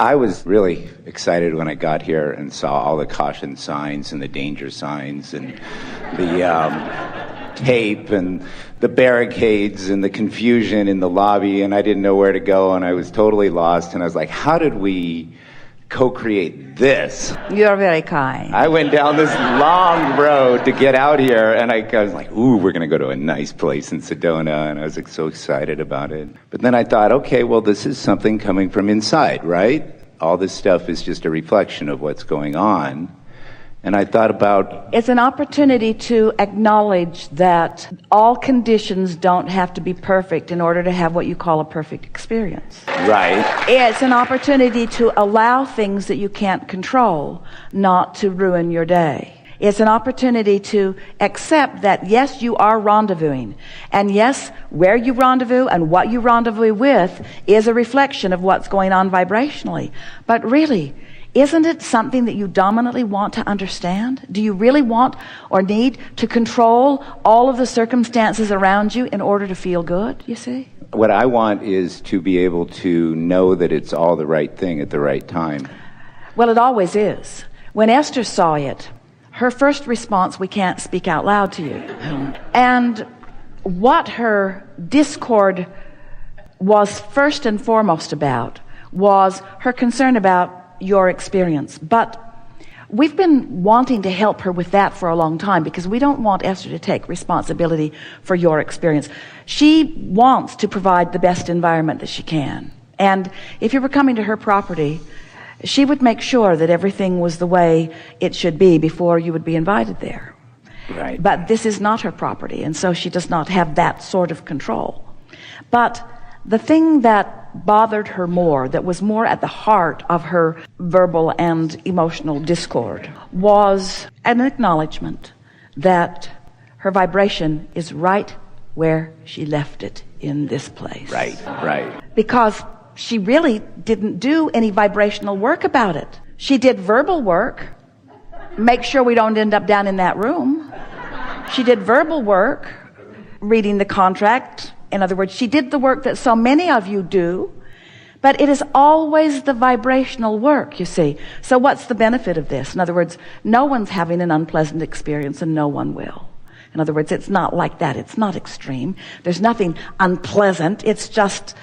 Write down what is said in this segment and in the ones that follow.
I was really excited when I got here and saw all the caution signs and the danger signs and the tape and the barricades and the confusion in the lobby, and I didn't know where to go, and I was totally lost, and I was like, how did we co-create this? You're very kind. I went down this long road to get out here, and I was like, ooh, we're going to go to a nice place in Sedona, and I was like so excited about it. But then I thought, okay, well, this is something coming from inside, right? All this stuff is just a reflection of what's going on. And I thought about... It's an opportunity to acknowledge that all conditions don't have to be perfect in order to have what you call a perfect experience. Right. It's an opportunity to allow things that you can't control not to ruin your day. It's an opportunity to accept that, yes, you are rendezvousing. And yes, where you rendezvous and what you rendezvous with is a reflection of what's going on vibrationally. But really, isn't it something that you dominantly want to understand? Do you really want or need to control all of the circumstances around you in order to feel good, you see? What I want is to be able to know that it's all the right thing at the right time. Well, it always is. When Esther saw it, her first response, we can't speak out loud to you. And what her discord was first and foremost about was her concern about your experience. But we've been wanting to help her with that for a long time because we don't want Esther to take responsibility for your experience. She wants to provide the best environment that she can. And if you were coming to her property, she would make sure that everything was the way it should be before you would be invited there. Right. But this is not her property, and so she does not have that sort of control. But the thing that bothered her more, that was more at the heart of her verbal and emotional discord, was an acknowledgement that her vibration is right where she left it in this place. Right, right. Because she really didn't do any vibrational work about it. She did verbal work. Make sure we don't end up down in that room. She did verbal work, reading the contract. In other words, she did the work that so many of you do, but it is always the vibrational work, you see. So what's the benefit of this? In other words, no one's having an unpleasant experience and no one will. In other words, it's not like that. It's not extreme. There's nothing unpleasant. It's just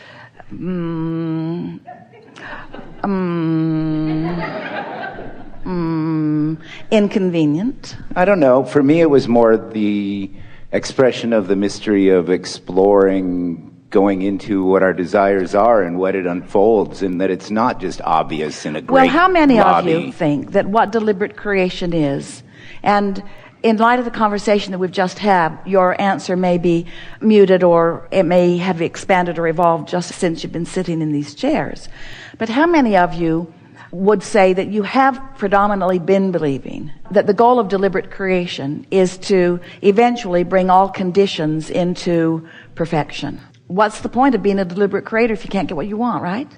inconvenient. I don't know. For me, it was more the expression of the mystery of exploring, going into what our desires are and what it unfolds, and that it's not just obvious in a great Well, how many lobby. of you think that what deliberate creation is, and in light of the conversation that we've just had, your answer may be muted or it may have expanded or evolved just since you've been sitting in these chairs. But how many of you would say that you have predominantly been believing that the goal of deliberate creation is to eventually bring all conditions into perfection? What's the point of being a deliberate creator if you can't get what you want, right?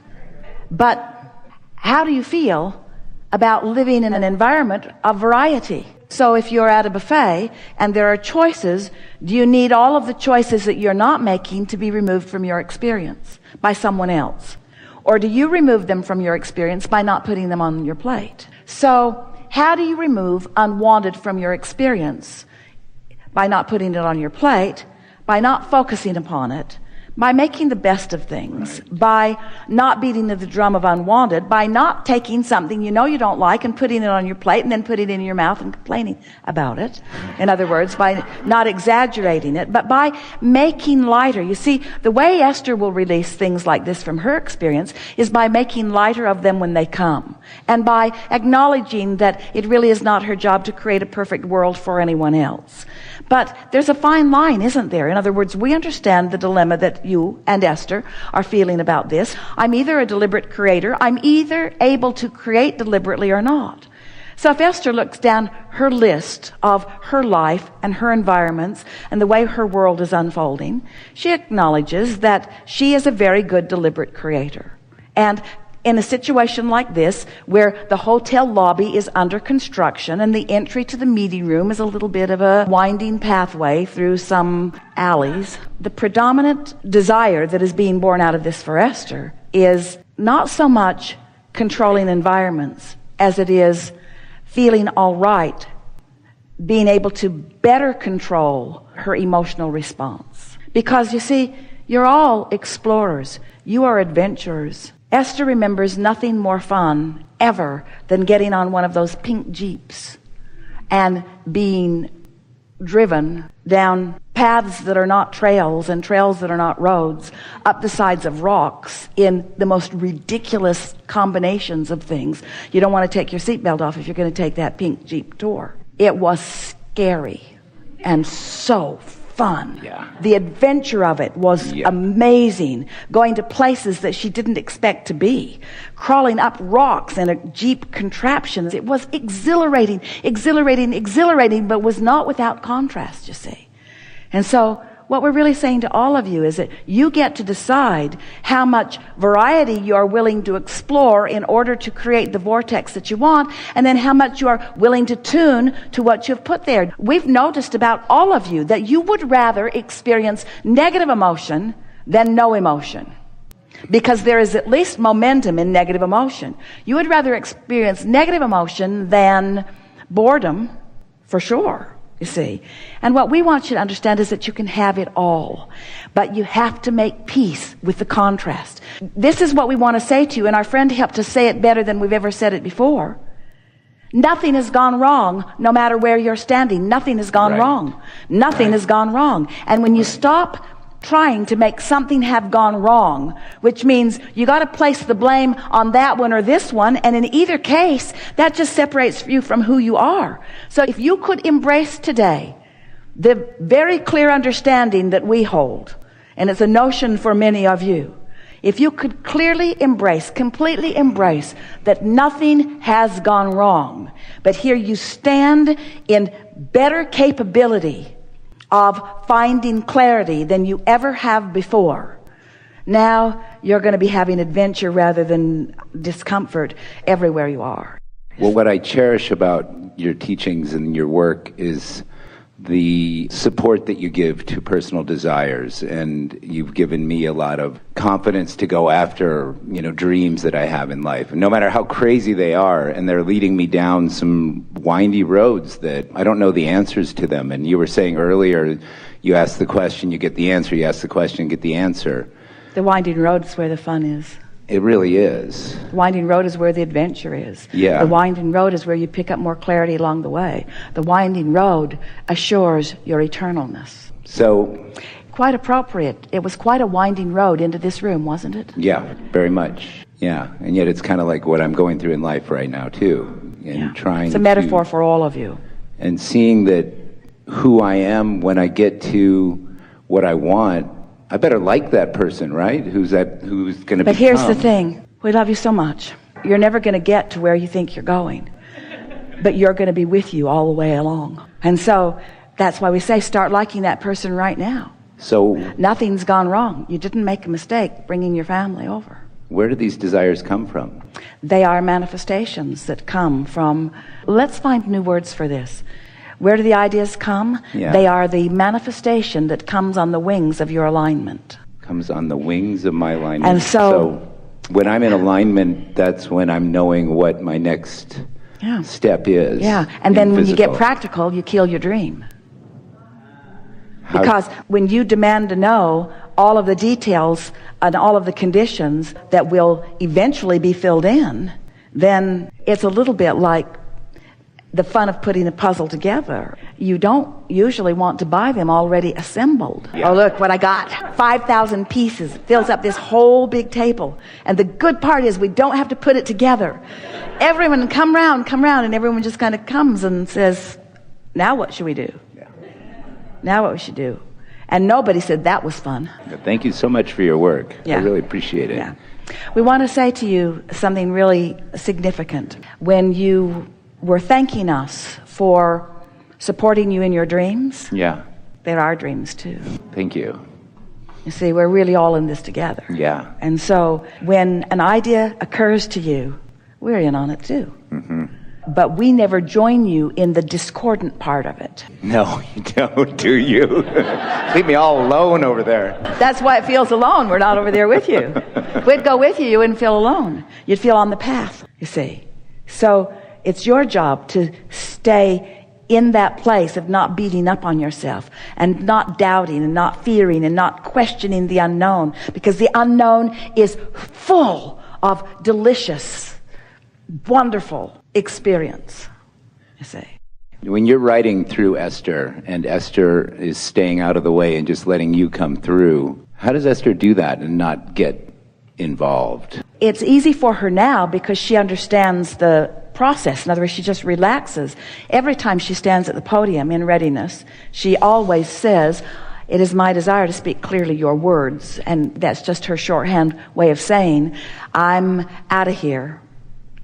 But how do you feel about living in an environment of variety? So if you're at a buffet and there are choices, do you need all of the choices that you're not making to be removed from your experience by someone else? Or do you remove them from your experience by not putting them on your plate? So how do you remove unwanted from your experience? By not putting it on your plate, by not focusing upon it, by making the best of things, by not beating the drum of unwanted, by not taking something you know you don't like and putting it on your plate and then putting it in your mouth and complaining about it. In other words, by not exaggerating it, but by making lighter. You see, the way Esther will release things like this from her experience is by making lighter of them when they come, and by acknowledging that it really is not her job to create a perfect world for anyone else. But there's a fine line, isn't there? In other words, we understand the dilemma that you and Esther are feeling about this. I'm either a deliberate creator, I'm either able to create deliberately or not. So if Esther looks down her list of her life and her environments and the way her world is unfolding, she acknowledges that she is a very good deliberate creator. And in a situation like this, where the hotel lobby is under construction and the entry to the meeting room is a little bit of a winding pathway through some alleys, the predominant desire that is being born out of this for Esther is not so much controlling environments as it is feeling all right, being able to better control her emotional response. Because you see, you're all explorers. You are adventurers. Esther remembers nothing more fun ever than getting on one of those pink Jeeps and being driven down paths that are not trails and trails that are not roads, up the sides of rocks in the most ridiculous combinations of things. You don't want to take your seatbelt off if you're going to take that pink Jeep tour. It was scary and so fun. Yeah. The adventure of it was amazing. Going to places that she didn't expect to be. Crawling up rocks in a Jeep contraption. It was exhilarating, but was not without contrast, you see. And so what we're really saying to all of you is that you get to decide how much variety you are willing to explore in order to create the vortex that you want, and then how much you are willing to tune to what you've put there. We've noticed about all of you that you would rather experience negative emotion than no emotion, because there is at least momentum in negative emotion. You would rather experience negative emotion than boredom, for sure. You see. And what we want you to understand is that you can have it all, but you have to make peace with the contrast. This is what we want to say to you, and our friend helped us say it better than we've ever said it before. Nothing has gone wrong, no matter where you're standing. Nothing has gone wrong. Nothing has gone wrong. And when you stop trying to make something have gone wrong, which means you got to place the blame on that one or this one, and in either case, that just separates you from who you are. So if you could embrace today the very clear understanding that we hold, and it's a notion for many of you, if you could clearly embrace, completely embrace that nothing has gone wrong, but here you stand in better capability of finding clarity than you ever have before. Now you're going to be having adventure rather than discomfort everywhere you are. Well, what I cherish about your teachings and your work is the support that you give to personal desires, and you've given me a lot of confidence to go after, dreams that I have in life, no matter how crazy they are, and they're leading me down some windy roads that I don't know the answers to them. And you were saying earlier, you ask the question, you get the answer, you ask the question, get the answer. The winding road is where the fun is. It really is. The winding road is where the adventure is. Yeah. The winding road is where you pick up more clarity along the way. The winding road assures your eternalness. So, quite appropriate. It was quite a winding road into this room, wasn't it? Yeah, very much. Yeah, and yet it's kind of like what I'm going through in life right now too, and trying. It's a metaphor for all of you. And seeing that who I am when I get to what I want, I better like that person, right? Who's going to be. But here's the thing. We love you so much. You're never going to get to where you think you're going. But you're going to be with you all the way along. And so that's why we say start liking that person right now. So nothing's gone wrong. You didn't make a mistake bringing your family over. Where do these desires come from? They are manifestations that come from, let's find new words for this. Where do the ideas come? Yeah. They are the manifestation that comes on the wings of your alignment. Comes on the wings of my alignment. And so when I'm in alignment, that's when I'm knowing what my next step is. Yeah, and then when you get practical, you kill your dream. Because when you demand to know all of the details and all of the conditions that will eventually be filled in, then it's a little bit like the fun of putting a puzzle together. You don't usually want to buy them already assembled. Yeah. Oh, look what I got. 5,000 pieces. Fills up this whole big table. And the good part is we don't have to put it together. Everyone come round, and everyone just kind of comes and says, now what should we do? Yeah. Now what we should do? And nobody said that was fun. Thank you so much for your work. Yeah. I really appreciate it. Yeah. We want to say to you something really significant. When you were thanking us for supporting you in your dreams. Yeah. They're our dreams too. Thank you. You see, we're really all in this together. Yeah. And so when an idea occurs to you, we're in on it too. Mm-hmm. but we never join you in the discordant part of it. No, you don't, do you? Leave me all alone over there. That's why it feels alone. We're not over there with you. If we'd go with you, you wouldn't feel alone. You'd feel on the path, you see. So it's your job to stay in that place of not beating up on yourself and not doubting and not fearing and not questioning the unknown, because the unknown is full of delicious, wonderful experience, you see. When you're writing through Esther, and Esther is staying out of the way and just letting you come through, how does Esther do that and not get involved? It's easy for her now because she understands the process. In other words, she just relaxes. Every time she stands at the podium in readiness, she always says, "It is my desire to speak clearly your words." And that's just her shorthand way of saying, I'm out of here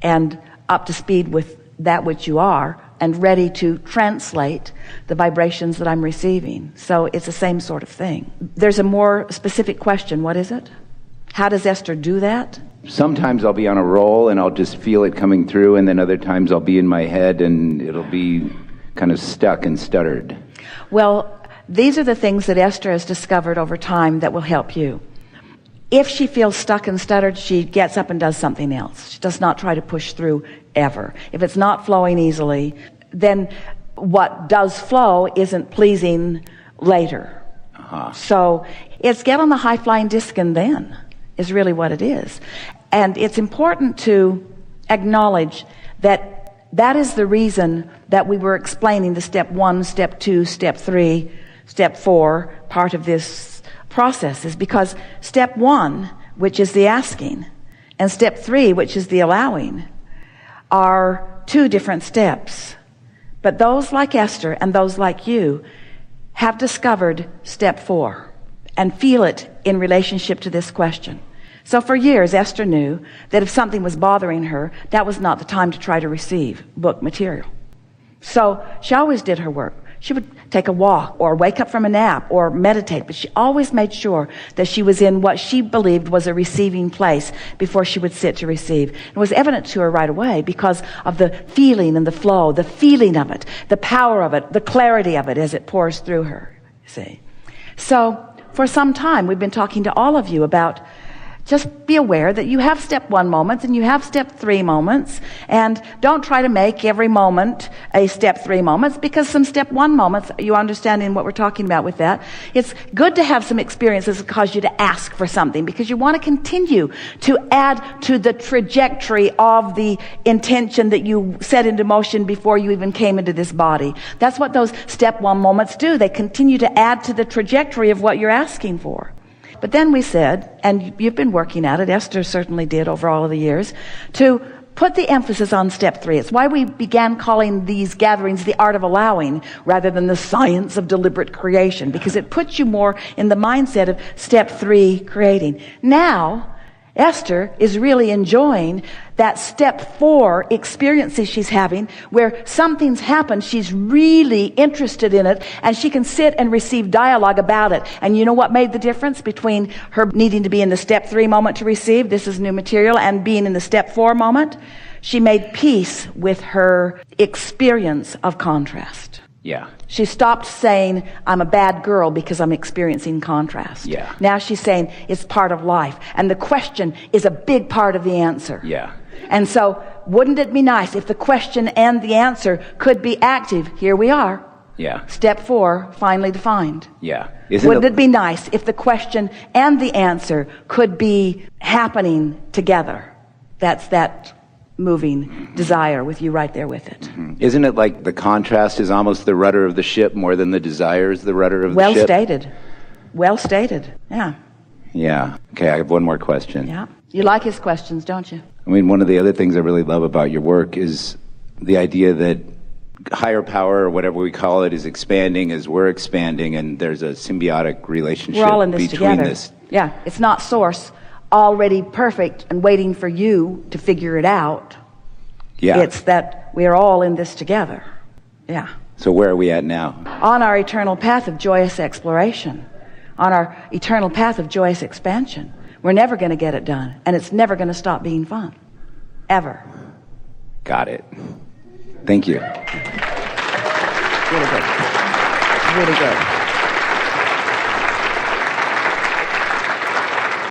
and up to speed with that which you are, and ready to translate the vibrations that I'm receiving. So it's the same sort of thing. There's a more specific question. What is it? How does Esther do that? Sometimes I'll be on a roll and I'll just feel it coming through, and then other times I'll be in my head and it'll be kind of stuck and stuttered. Well, these are the things that Esther has discovered over time that will help you. If she feels stuck and stuttered, she gets up and does something else. She does not try to push through ever. If it's not flowing easily, then what does flow isn't pleasing later. So it's get on the high-flying disc and then is really what it is. And it's important to acknowledge that that is the reason that we were explaining the step 1, step 2, step 3, step 4 part of this process, is because step 1, which is the asking, and step 3, which is the allowing, are 2 different steps. But those like Esther and those like you have discovered step 4 and feel it in relationship to this question. So for years, Esther knew that if something was bothering her, that was not the time to try to receive book material. So she always did her work. She would take a walk or wake up from a nap or meditate, but she always made sure that she was in what she believed was a receiving place before she would sit to receive. It was evident to her right away because of the feeling and the flow, the feeling of it, the power of it, the clarity of it as it pours through her, you see. So for some time, we've been talking to all of you about just be aware that you have step 1 moments and you have step 3 moments, and don't try to make every moment a step 3 moments, because some step 1 moments, you understanding what we're talking about with that, it's good to have some experiences that cause you to ask for something, because you want to continue to add to the trajectory of the intention that you set into motion before you even came into this body. That's what those step 1 moments do. They continue to add to the trajectory of what you're asking for. But then we said, and you've been working at it, Esther certainly did over all of the years, to put the emphasis on step 3. It's why we began calling these gatherings the art of allowing rather than the science of deliberate creation, because it puts you more in the mindset of step 3 creating. Now, Esther is really enjoying that step 4 experiences she's having, where something's happened, she's really interested in it, and she can sit and receive dialogue about it. And you know what made the difference between her needing to be in the step 3 moment to receive, this is new material, and being in the step 4 moment? She made peace with her experience of contrast. Yeah. She stopped saying, I'm a bad girl because I'm experiencing contrast. Yeah. Now she's saying it's part of life. And the question is a big part of the answer. Yeah. And so, wouldn't it be nice if the question and the answer could be active? Here we are. Yeah. Step 4, finally defined. Yeah. Wouldn't it be nice if the question and the answer could be happening together? That's that moving desire with you right there with it. Mm-hmm. Isn't it like the contrast is almost the rudder of the ship more than the desire is the rudder of the ship? Well stated. Well stated. Yeah. Yeah. Okay, I have one more question. Yeah. You like his questions, don't you? I mean, one of the other things I really love about your work is the idea that higher power, or whatever we call it, is expanding as we're expanding, and there's a symbiotic relationship we're all in this between together. this. Yeah. It's not source already perfect and waiting for you to figure it out. Yeah. It's that we're all in this together. Yeah. So where are we at now? On our eternal path of joyous exploration, on our eternal path of joyous expansion. We're never going to get it done, and it's never going to stop being fun. Ever. Got it. Thank you. Really good. Really good.